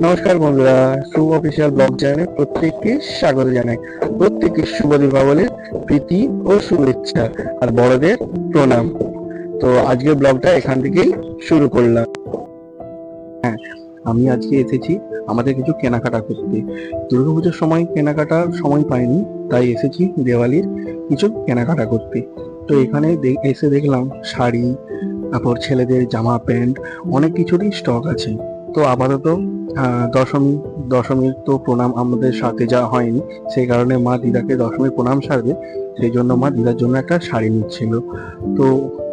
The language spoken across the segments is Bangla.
নমস্কার বন্ধুরা, শুভ অফিসিয়াল ব্লগ চ্যানেলে প্রত্যেককে স্বাগত জানাই। প্রত্যেককে শুভ দীপাবলির প্রীতি ও শুভেচ্ছা আর বড়দের প্রণাম। তো আজকের ব্লগটা এখান থেকেই শুরু করলাম। হ্যাঁ, আমি আজকে এসেছি আমাদের কিছু কেনাকাটা করতে। দুর্গাপুজোর সময় কেনাকাটার সময় পাইনি, তাই এসেছি দেওয়ালির কিছু কেনাকাটা করতে। তো এখানে এসে দেখলাম শাড়ি, তারপর ছেলেদের জামা প্যান্ট, অনেক কিছুরই স্টক আছে। তো আপাতত দশমী দশমীর তো প্রণাম আমাদের সাথে যাওয়া হয়নি, সেই কারণে মা দিদাকে দশমীর প্রণাম সারবে, সেই জন্য মা দিদার জন্য একটা শাড়ি নিচ্ছিল। তো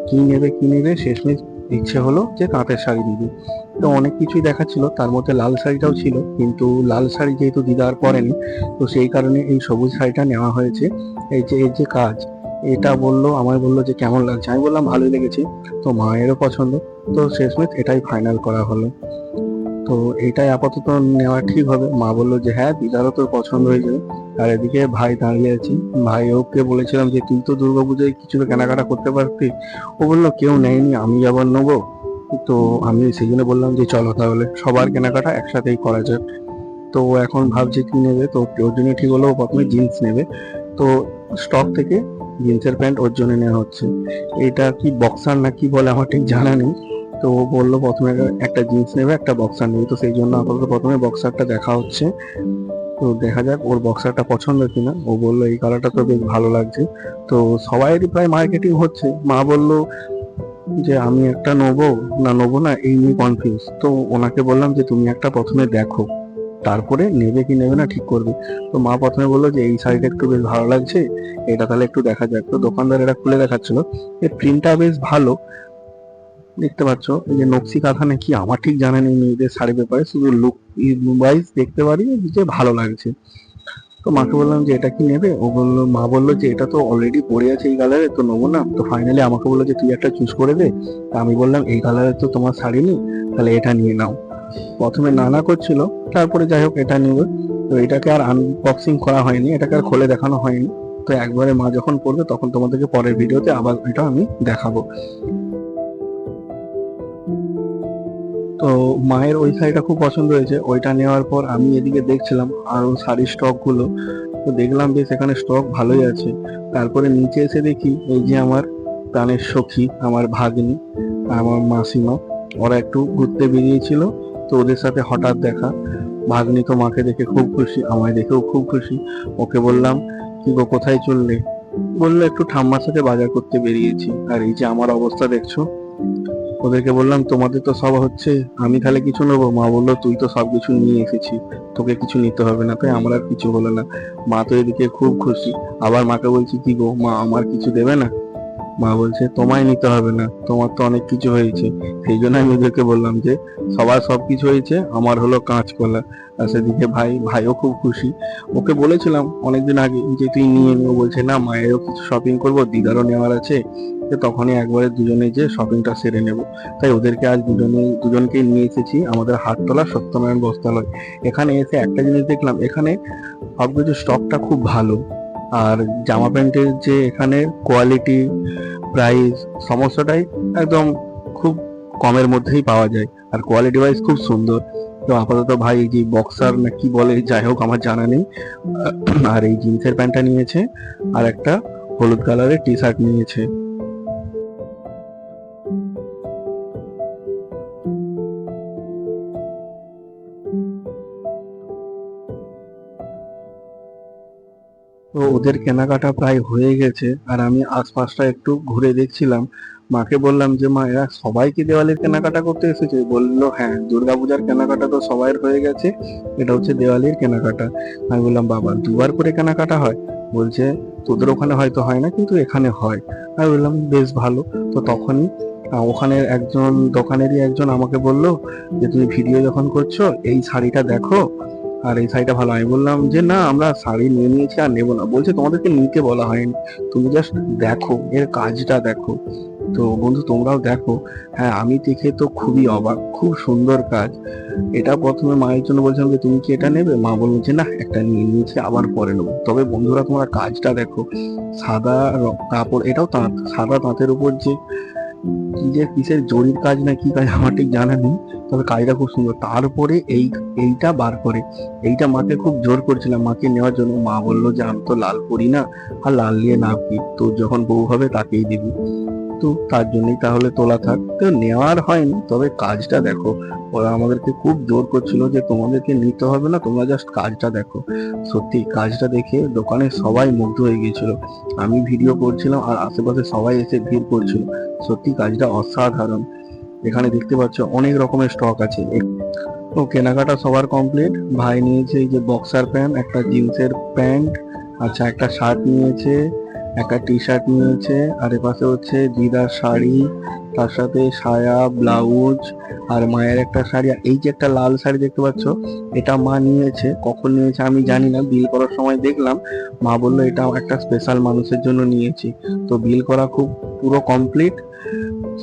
কি নেবে শেষমেশ ইচ্ছে হলো যে তাঁতের শাড়ি নিবে। তো অনেক কিছুই দেখাচ্ছিল, তার মধ্যে লাল শাড়িটাও ছিল, কিন্তু লাল শাড়ি যেহেতু দিদা আর পরেনি, তো সেই কারণে এই সবুজ শাড়িটা নেওয়া হয়েছে। এই যে কাজ, এটা বললো, আমায় বললো যে কেমন লাগছে, আমি বললাম ভালোই লেগেছে। তো মায়েরও পছন্দ, তো শেষমেশ এটাই ফাইনাল করা হলো। তো এটাই আপাতত নেওয়া ঠিক হবে। মা বললো যে হ্যাঁ, দিদারও তোর পছন্দ হয়ে যাবে। আর এদিকে ভাই দাঁড়িয়ে আছি, ভাই ওকে বলেছিলাম যে তুই তো দুর্গাপুজোয় কিছু তো কেনাকাটা করতে পারতি। ও বললো কেউ নেয়নি, আমি আবার নেবো। তো আমি সেই জন্য বললাম যে চলো তাহলে সবার কেনাকাটা একসাথেই করা যাক। তো ও এখন ভাবছে কি নেবে, তো ওর জন্য ঠিক হলো ও প্রথমে জিন্স নেবে। তো স্টক থেকে জিন্সের প্যান্ট ওর জন্য নেওয়া হচ্ছে। এটা কি বক্সার না কি বলে আমার ঠিক জানা নেই। তো ও বললো প্রথমে একটা জিন্স নেবে, একটা বক্সার নেবে, তো সেই জন্য আপাতত প্রথমে বক্সারটা দেখা হচ্ছে। তো দেখা যাক ওর বক্সারটা পছন্দ কিনা। ও বললো এই কালারটা তো বেশ ভালো লাগছে। তো সবাইরই প্রায় মার্কেটিং হচ্ছে। মা বললো যে আমি একটা নেবো না নেবো না এই নিয়ে কনফিউজ। তো ওনাকে বললাম যে তুমি একটা প্রথমে দেখো, তারপরে নেবে কি নেবে না ঠিক করবে। তো মা প্রথমে বললো যে এই শাড়িটা একটু বেশ ভালো লাগছে, এটা তাহলে একটু দেখা যাক। তো দোকানদার এটা খুলে দেখাচ্ছিল, এর প্রিন্টটা বেশ ভালো। দেখতে পাচ্ছ এই যে নকশি কাঁথা নাকি, আমার ঠিক জানা নেই মেয়েদের শাড়ি ব্যাপারে, শুধু লুক ওয়াইজ দেখতে পারি যে ভালো লাগছে। তো মাকে বললাম যে এটা কি নেবে, ও বললো, মা বললো যে এটা তো অলরেডি পড়ে আছে এই কালারে, তো নেবো না। তো ফাইনালি আমাকে বললো যে তুই একটা চুজ করে দে। তা আমি বললাম এই কালারের তো তোমার শাড়ি নেই, তাহলে এটা নিয়ে নাও। প্রথমে নানা করছিল, তারপরে যাই হোক এটা নিবে। তো এটাকে আর আনবক্সিং করা হয়নি, এটাকে আর খুলে দেখানো হয়নি। তো একবারে মা যখন পড়বে তখন তোমাদেরকে পরের ভিডিওতে আবার এটা আমি দেখাবো। তো মায়ের ওই শাড়িটা খুব পছন্দ হয়েছে, ওইটা নেওয়ার পর আমি এদিকে দেখছিলাম আরো শাড়ির স্টক গুলো। তো দেখলাম বেশ এখানে স্টক ভালোই আছে। তারপরে নিচে এসে দেখি এই যে আমার প্রাণের সখী, আমার ভাগ্নি, আমার মাসিমা, ওরা একটু ঘুরতে বেরিয়েছিল। তো ওদের সাথে হঠাৎ দেখা। ভাগ্নি তো মাকে দেখে খুব খুশি, আমায় দেখেও খুব খুশি। ওকে বললাম কি গো কোথায় চললে, বললো একটু ঠাম্মার সাথে বাজার করতে বেরিয়েছি। আর এই যে আমার অবস্থা দেখছো। ওদেরকে বললাম তোমাদের তো সব হচ্ছে, আমি তাহলে কিছু নেবো। মা বললো তুই তো সবকিছু নিয়ে এসেছি, তোকে কিছু নিতে হবে না। তাই আমার আর কিছু হলো না। মা তো এদিকে খুব খুশি। আবার মাকে বলছি কি গো মা, আমার কিছু দেবে না। মা বলছে তোমায় নিতে হবে না, তোমার তো অনেক কিছু হয়েছে। সেই জন্য আমি ওদেরকে বললাম যে সবার সবকিছু হয়েছে, আমার হলো কাঁচকলা। আর সেদিকে ভাইও খুব খুশি। ওকে বলেছিলাম অনেকদিন আগে যে তুই নিয়ে নিও, বলছে না মায়েরও কিছু শপিং করবো, দিদারও নেওয়ার আছে। তো তখনই একবারে দুজনে যে শপিংটা সেরে নেব। তাই ওদেরকে আজ দুজনকে নিয়ে এসেছি আমাদের হাটতলা সত্যনারায়ণ বস্ত্রালয়। এখানে এসে একটা জিনিস দেখলাম, এখানে সবকিছু স্টকটা খুব ভালো। আর জামা প্যান্টের যে এখানে কোয়ালিটি, প্রাইস, সমস্তটাই একদম খুব কমের মধ্যেই পাওয়া যায়। আর কোয়ালিটি ওয়াইজ খুব সুন্দর। তো আপাতত ভাই এই যে বক্সার না কি বলে, যাই হোক আমার জানা নেই, আর এই জিন্সের প্যান্টটা নিয়েছে, আর একটা হলুদ কালারের টি শার্ট নিয়েছে। তো ওদের কেনাকাটা প্রায় হয়ে গেছে, আর আমি আশপাশটা একটু ঘুরে দেখছিলাম। মাকে বললাম যে মা এরা সবাই কি দেওয়ালির কেনাকাটা করতে এসেছে, বললো হ্যাঁ দুর্গাপূজার কেনাকাটা তো সবাই হয়ে গেছে, এটা হচ্ছে দেওয়ালির কেনাকাটা। আমি বললাম বাবা দুবার করে কেনাকাটা হয়, বলছে তোদের ওখানে হয়তো হয় না কিন্তু এখানে হয়। আমি বললাম বেশ ভালো। তো তখনই ওখানে একজন দোকানেরই একজন আমাকে বললো যে তুমি ভিডিও যখন করছো এই শাড়িটা দেখো, আর এই শাড়িটা ভালো। আমি বললাম যে না আমরা শাড়ি নিয়ে নিয়েছি আর নেবো না। বলছে তোমাদেরকে নিতে বলা হয়নি, তুমি জাস্ট দেখো এর কাজটা দেখো। তো বন্ধু তোমরাও দেখো। হ্যাঁ আমি দেখে তো খুবই অবাক, খুব সুন্দর কাজ। এটা প্রথমে মায়ের জন্য বলছিলাম যে তুমি কি এটা নেবে, মা বললো যে না একটা নিয়ে নিয়েছি আবার পরে নেবো। তবে বন্ধুরা তোমরা কাজটা দেখো, সাদা কাপড়, এটাও তাঁত, সাদা তাঁতের উপর যে কি যে কিসের জরির কাজ না কি কাজ আমার ঠিক জানা নেই, তবে কাজটা খুব সুন্দর। তারপরে এইটা বার করে, এইটা মাকে খুব জোর করছিলাম মাকে নেওয়ার জন্য। মা বললো যে আমি তো লাল পরি না, আর লাল নিয়ে লাভ কি, তোর যখন বউ হবে তাকেই দিবি। তো তার জন্যই তাহলে তোলা থাক। তো নেওয়ার হয়নি, তবে কাজটা দেখো, ওরা আমাদেরকে খুব জোর করছিল যে তোমাদেরকে নিতে হবে না, তোমরা জাস্ট কাজটা দেখো। সত্যি কাজটা দেখে দোকানে সবাই মুগ্ধ হয়ে গিয়েছিল। আমি ভিডিও করছিলাম আর আশেপাশে সবাই এসে ভিড় করছিল। সত্যি কাজটা অসাধারণ। এখানে দেখতে পাচ্ছ অনেক রকমের স্টক আছে। তো কেনাকাটা সবার কমপ্লিট। ভাই নিয়েছে এই যে বক্সার প্যান্ট, একটা জিন্সের প্যান্ট, আচ্ছা একটা শার্ট নিয়েছে, একটা টি শার্ট নিয়েছে, আর এপাশে হচ্ছে দিদার শাড়ি, তার সাথে সায়া ব্লাউজ, আর মায়ের একটা শাড়ি। আর এই যে একটা লাল শাড়ি দেখতে পাচ্ছ, এটা মা নিয়েছে। কখন নিয়েছে আমি জানি না, বিল করার সময় দেখলাম মা বললো এটা একটা স্পেশাল মানুষের জন্য নিয়েছি। তো বিল করা খুব পুরো কমপ্লিট,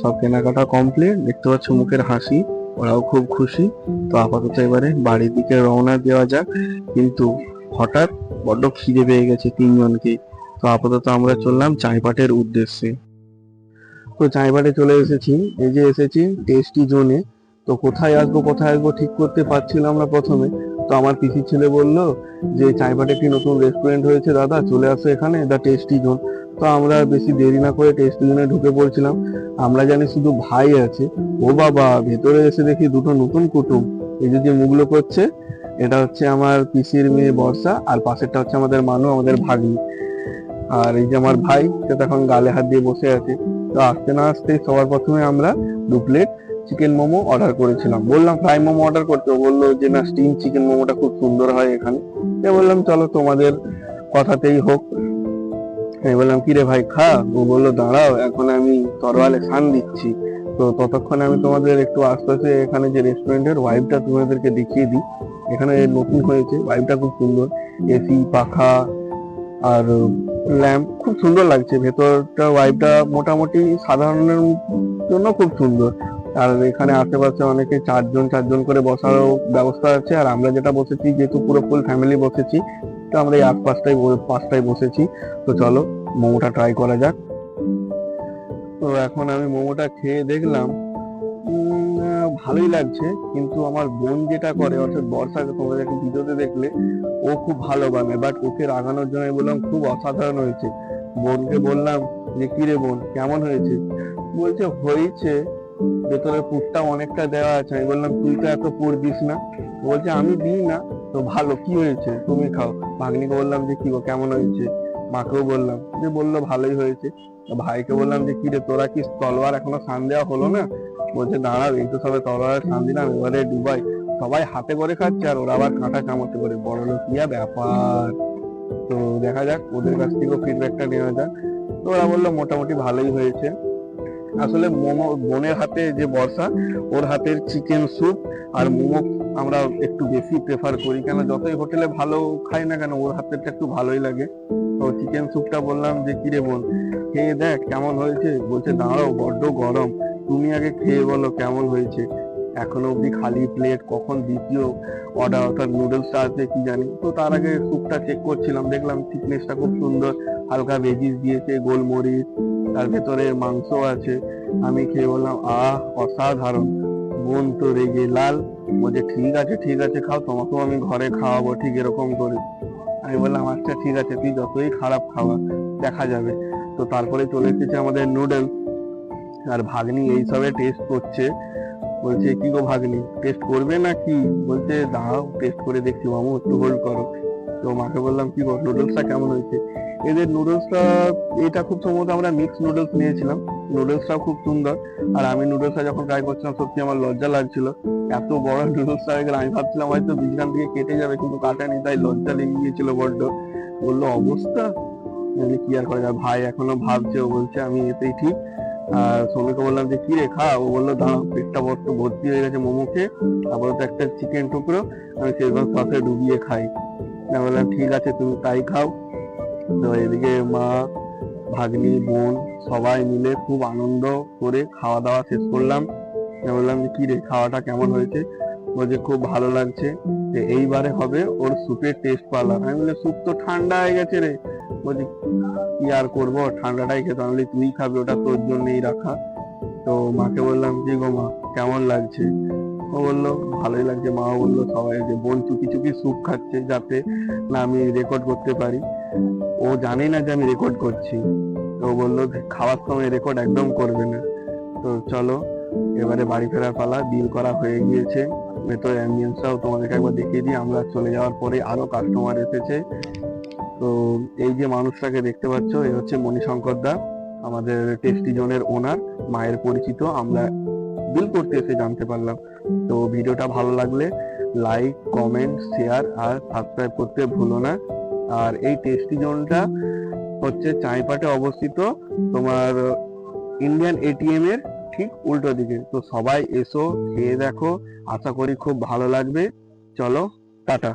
সব কেনাকাটা কমপ্লিট। দেখতে পাচ্ছ মুখের হাসি, ওরাও খুব খুশি। তো আপাতত এবারে বাড়ির দিকে রওনা দেওয়া যাক। কিন্তু হঠাৎ বড্ড খিদে পেয়ে গেছে তিনজনকে। তো আপাতত আমরা চললাম চাইপাটের উদ্দেশ্যে। তো চাইপাটে চলে এসেছি, এই যে এসেছি টেস্টি জোনে। তো কোথায় আসবো ঠিক করতে পারছিলাম না প্রথমে। তো আমার পিসির ছেলে বললো যে চাইপাটে একটি নতুন রেস্টুরেন্ট হয়েছে দাদা, চলে আসো এখানে, দ্য টেস্টি জোন। তো আমরা বেশি দেরি না করে টেস্টি জোনে ঢুকে পড়ছিলাম। আমরা জানি শুধু ভাই আছে, ও বাবা ভেতরে এসে দেখি দুটো নতুন কুটুম। এই যে মুগলো করছে, এটা হচ্ছে আমার পিসির মেয়ে বর্ষা, আর পাশেরটা হচ্ছে আমাদের মানু, আমাদের ভাগ্নি। আর এই যে আমার ভাই, সেটা এখন গালে হাত দিয়ে বসে আছে। তো আসতে না আসতেই সবার প্রথমে আমরা 2 প্লেট চিকেন মোমো অর্ডার করেছিলাম। বললাম ফ্রাই মোমো অর্ডার করতে, ও বললো যে না, স্টিম চিকেন মোমোটা খুব সুন্দর হয় এখানে। বললাম চলো তোমাদের কথাতেই হোক। আমি বললাম কি রে ভাই খা। ও বললো দাঁড়াও, এখন আমি তরোয়ালে সান দিচ্ছি। তো ততক্ষণে আমি তোমাদের একটু আশপাশে এখানে যে রেস্টুরেন্টের ওয়াইবটা তোমাদেরকে দেখিয়ে দিই। এখানে নতুন হয়েছে, ওয়াইবটা খুব সুন্দর, এসি পাখা আর ল্যাম্প, খুব সুন্দর লাগছে। ভেতরটা ওয়াইবটা মোটামুটি সাধারণের জন্য খুব সুন্দর। আর এখানে আশেপাশে অনেকে চারজন চারজন করে বসারও ব্যবস্থা আছে। আর আমরা যেটা বসেছি, যেহেতু পুরো ফুল ফ্যামিলি বসেছি, তো আমরা এই পাঁচটায় বসেছি। তো চলো মোমোটা ট্রাই করা যাক। তো এখন আমি মোমোটা খেয়ে দেখলাম ভালোই লাগছে, কিন্তু আমার বোন যেটা করে, অর্থাৎ বর্ষাকে তোমরা একটু ভিডিওতে দেখলে, ও খুব ভালো বানায়। বাট ওকে রাগানোর জন্য আমি বললাম খুব অসাধারণ হয়েছে। বোনকে বললাম যে কি রে বোন কেমন হয়েছে, বলছে হয়েছে, ভেতরে পুরটা অনেকটা দেওয়া আছে। আমি বললাম তুই তো এত পুর দিস না। বলছে আমি দিই না। তো ভালো, কি হয়েছে তুমি খাও। ভাগ্নিকে বললাম যে কি গো কেমন হয়েছে, মাকেও বললাম, যে বললো ভালোই হয়েছে। তো ভাইকে বললাম যে কি রে তোরা কি তলোয়ার এখনো সান দেওয়া হলো না। বলছে দাঁড়াও, এই তো সবে তলোয়ার সান দিলাম, এবারে ডুবাই। সবাই হাতে করে খাচ্ছে আর ওরা আবার কাঁটা চামচে করে, বড় লোকিয়া ব্যাপার। তো দেখা যাক, ওদের কাছ থেকেও ফিডব্যাকটা নেওয়া যাক। তো ওরা বললো মোটামুটি ভালোই হয়েছে। আসলে মোমো বোনের হাতে, যে বর্ষা, ওর হাতের চিকেন স্যুপ আর মোমো আমরা একটু বেশি প্রেফার করি, কেন যতই হোটেলে ভালো খাই না কেন ওর হাতেরটা একটু ভালোই লাগে। তো চিকেন স্যুপটা বললাম যে কিরে বোন খেয়ে দেখ কেমন হয়েছে। বলছে দাঁড়াও বড্ড গরম, তুমি আগে খেয়ে বলো কেমন হয়েছে। এখনো অব্দি খালি প্লেট, কখন দ্বিতীয় অর্ডার অর্থাৎ নুডলসটা আছে কি জানি। তো তার আগে স্যুপটা চেক করছিলাম, দেখলাম থিকনেসটা খুব সুন্দর, হালকা ভেজিস দিয়েছে, গোলমরিচ, তার ভেতরে মাংস আছে। আমি খেয়ে বললাম আহ অসাধারণ। বোন তো রেগে লাল, বলছে ঠিক আছে খাও, তোমাকেও আমি ঘরে খাওয়াবো ঠিক এরকম করে। আমি বললাম আচ্ছা ঠিক আছে, তুই যতই খারাপ খাওয়া, দেখা যাবে। তো তারপরে চলে এসেছে আমাদের নুডলস। আর ভাগ্নি এইসবে টেস্ট করছে। বলছে কি গো ভাগ্নি টেস্ট করবে নাকি। বলছে দাঁড়াও টেস্ট করে দেখছি মামু, একটু হোল্ড করো। তো মাকে বললাম কি গো নুডলসটা কেমন হয়েছে। এদের নুডলসটা, এটা খুব সম্ভবত আমরা মিক্স নুডলস নিয়েছিলাম, নুডলসটাও খুব সুন্দর। আর আমি নুডলসটা যখন ট্রাই করছিলাম সত্যি আমার লজ্জা লাগছিল, এত বড় নুডলসটা হয়ে গেলে। আমি ভাবছিলাম হয়তো বিজগান থেকে কেটে যাবে, কিন্তু কাটেনি, তাই লজ্জা লেগে গিয়েছিল বড্ড। বললো অবস্থা, কি আর করা যায়। ভাই এখনো ভাবছে, ও বলছে আমি এতেই ঠিক। আর সৌমিকে বললাম যে কি রে খা। ও বললো দাঁড়াও, পেটটা বড্ড ভর্তি হয়ে গেছে মোমো খেয়ে, তারপরে তো একটা চিকেন টুকরো আমি শেজওয়ান সসে ডুবিয়ে খাই। আমি বললাম ঠিক আছে তুমি তাই খাও। তো এদিকে মা, ভাগ্নি, বোন সবাই মিলে খুব আনন্দ করে খাওয়া দাওয়া শেষ করলাম। আমি বললাম যে কি রে খাওয়াটা কেমন হয়েছে। বলছে খুব ভালো লাগছে, যে এইবারে হবে ওর স্যুপের টেস্ট পালা। আমি বলি স্যুপ তো ঠান্ডা হয়ে গেছে রে। বলছি কি আর করবো, ঠান্ডাটাই খেতে। আমি বলি তুই খাবি, ওটা তোর জন্যই রাখা। তো মাকে বললাম কি গো মা, কেমন লাগছে? ও বললো ভালোই লাগছে। মাও বললো সবাই যে বোন চুপি চুপি স্যুপ খাচ্ছে যাতে না আমি রেকর্ড করতে পারি। ও জানে না যে আমি রেকর্ড করছি। তো ও বললো যে খাওয়ার সময় রেকর্ড একদম করবে না। তো চলো এবারে বাড়ি ফেরার পালা। বিল করা হয়ে গিয়েছে। ভেতরে অ্যাম্বিয়েন্সটাও তোমাদেরকে একবার দেখিয়ে দিই। আমরা চলে যাওয়ার পরে আরো কাস্টমার এসেছে। তো এই যে মানুষটাকে দেখতে পাচ্ছ, এই হচ্ছে মণিশঙ্কর দা, আমাদের টেস্টি জোনের ওনার, মায়ের পরিচিত। আমরা বিল করতে এসে জানতে পারলাম। তো ভিডিওটা ভালো লাগলে লাইক, কমেন্ট, শেয়ার আর সাবস্ক্রাইব করতে ভুলো না। আর এই টেস্টি জোনটা হচ্ছে চাইপাটে অবস্থিত, তোমার ইন্ডিয়ান এটিএম এর ঠিক উল্টো দিকে। তো সবাই এসো, খেয়ে দেখো, আশা করি খুব ভালো লাগবে। চলো, টাটা।